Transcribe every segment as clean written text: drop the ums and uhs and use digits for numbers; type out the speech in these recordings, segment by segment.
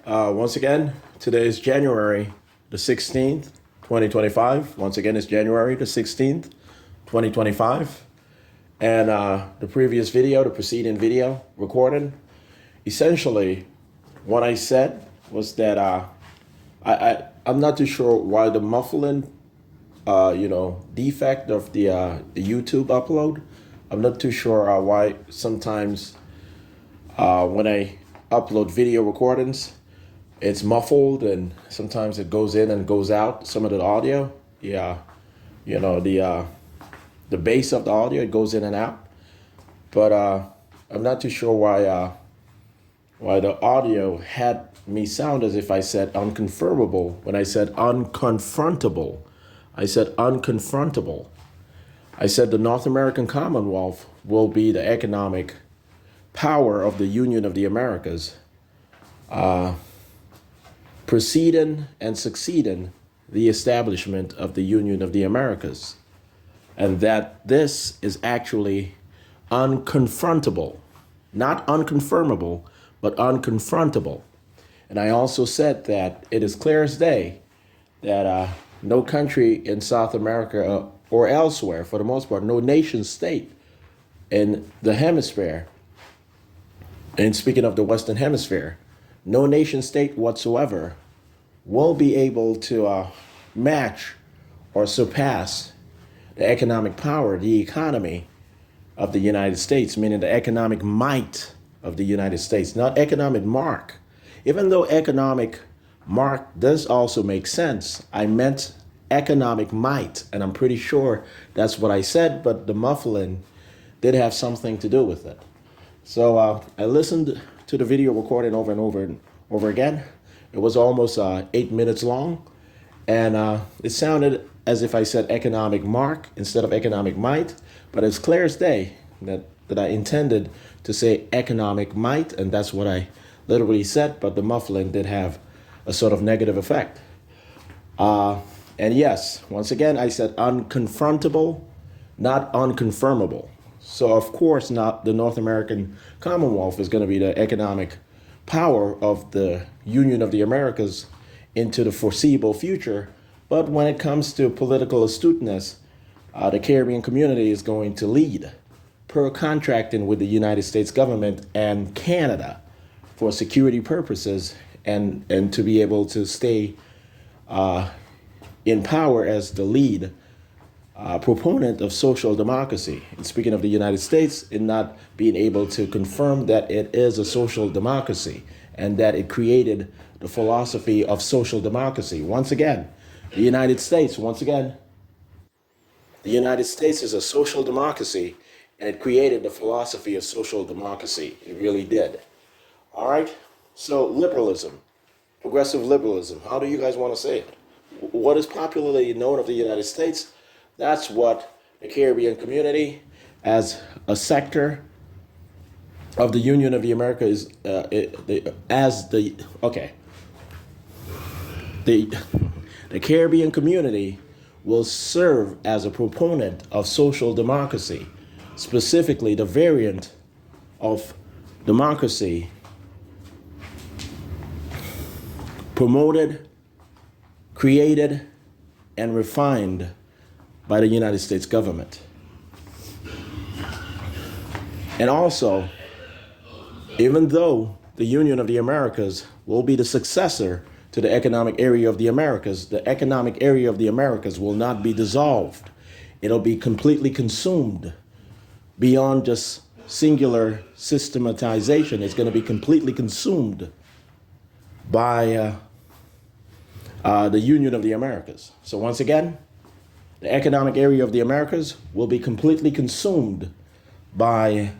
Once again, today is January the 16th, 2025. Once again, it's January the 16th, 2025. And the previous video, the preceding video recorded, essentially what I said was that I'm not too sure why the muffling, defect of the YouTube upload. I'm not too sure why sometimes when I upload video recordings, it's muffled and sometimes it goes in and goes out. Some of the audio, the bass of the audio, it goes in and out. But I'm not too sure why the audio had me sound as if I said unconfirmable when I said unconfrontable. I said unconfrontable. I said the North American Commonwealth will be the economic power of the Union of the Americas, preceding and succeeding the establishment of the Union of the Americas, and that this is actually unconfrontable, not unconfirmable, but unconfrontable. And I also said that it is clear as day that no country in South America or elsewhere, for the most part, no nation state in the hemisphere, and speaking of the Western Hemisphere, no nation state whatsoever will be able to match or surpass the economic power, the economy of the United States, meaning the economic might of the United States, not economic mark. Even though economic mark does also make sense, I meant economic might, and I'm pretty sure that's what I said, but the muffling did have something to do with it. So I listened to the video recording over and over again. It was almost 8 minutes long, and it sounded as if I said economic mark instead of economic might, but it's clear as day that I intended to say economic might, and that's what I literally said, but the muffling did have a sort of negative effect. And yes, once again, I said unconfrontable, not unconfirmable. So of course, not the North American Commonwealth is going to be the economic power of the Union of the Americas into the foreseeable future. But when it comes to political astuteness, the Caribbean community is going to lead per contracting with the United States government and Canada for security purposes and to be able to stay in power as the lead proponent of social democracy. And speaking of the United States, in not being able to confirm that it is a social democracy and that it created the philosophy of social democracy. Once again, the United States is a social democracy, and it created the philosophy of social democracy. It really did. All right. So liberalism, progressive liberalism. How do you guys want to say it? What is popularly known of the United States? That's what the Caribbean community, as a sector of the Union of the Americas, the Caribbean community will serve as a proponent of social democracy, specifically the variant of democracy promoted, created, and refined by the United States government. And also, even though the Union of the Americas will be the successor to the Economic Area of the Americas, the Economic Area of the Americas will not be dissolved. It'll be completely consumed beyond just singular systematization. It's going to be completely consumed by the Union of the Americas. So once again, the Economic Area of the Americas will be completely consumed by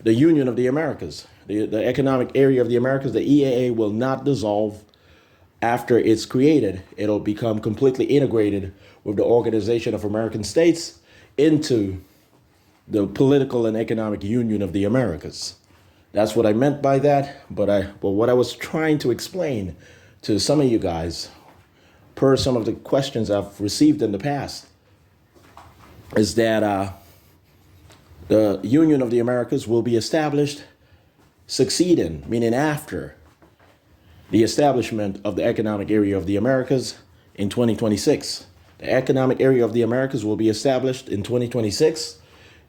the Union of the Americas. The Economic Area of the Americas, the EAA, will not dissolve after it's created. It'll become completely integrated with the Organization of American States into the political and economic union of the Americas. That's what I meant by that. But what I was trying to explain to some of you guys, per some of the questions I've received in the past, is that the Union of the Americas will be established succeeding, meaning after the establishment of the Economic Area of the Americas in 2026. The Economic Area of the Americas will be established in 2026,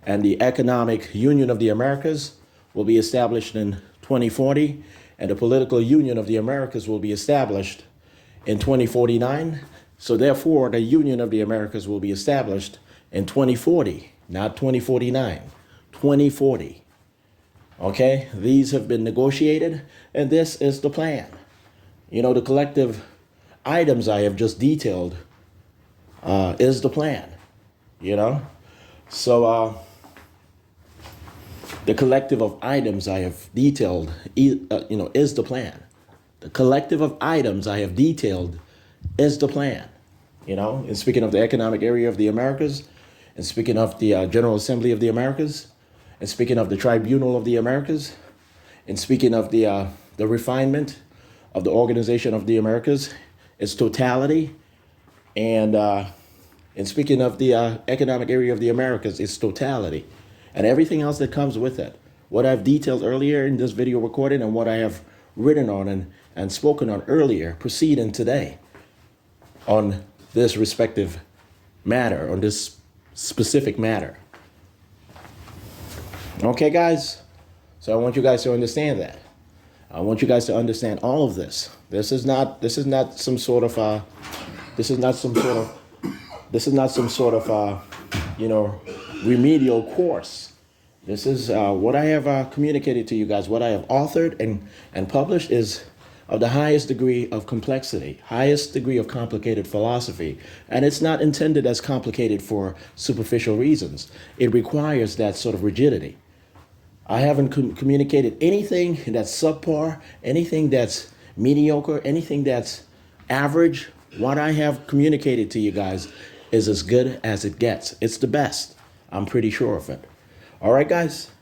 and the Economic Union of the Americas will be established in 2040, and the Political Union of the Americas will be established in 2049. So therefore, the Union of the Americas will be established in 2040, not 2049, 2040. Okay, these have been negotiated, and this is the plan. You know, the collective items I have just detailed is the plan, you know? So the collective of items I have detailed, is the plan. The collective of items I have detailed is the plan, you know? And speaking of the Economic Area of the Americas, and speaking of the General Assembly of the Americas, and speaking of the Tribunal of the Americas, and speaking of the refinement of the Organization of the Americas, its totality, and speaking of the Economic Area of the Americas, its totality, and everything else that comes with it. What I've detailed earlier in this video recording and what I have written on and spoken on earlier, proceeding today on this respective matter, on this specific matter. Okay, guys? So I want you guys to understand that. I want you guys to understand all of this. This is not some sort of remedial course. This is what I have communicated to you guys. What I have authored and published is of the highest degree of complexity, highest degree of complicated philosophy. And it's not intended as complicated for superficial reasons. It requires that sort of rigidity. I haven't communicated anything that's subpar, anything that's mediocre, anything that's average. What I have communicated to you guys is as good as it gets. It's the best. I'm pretty sure of it. All right, guys?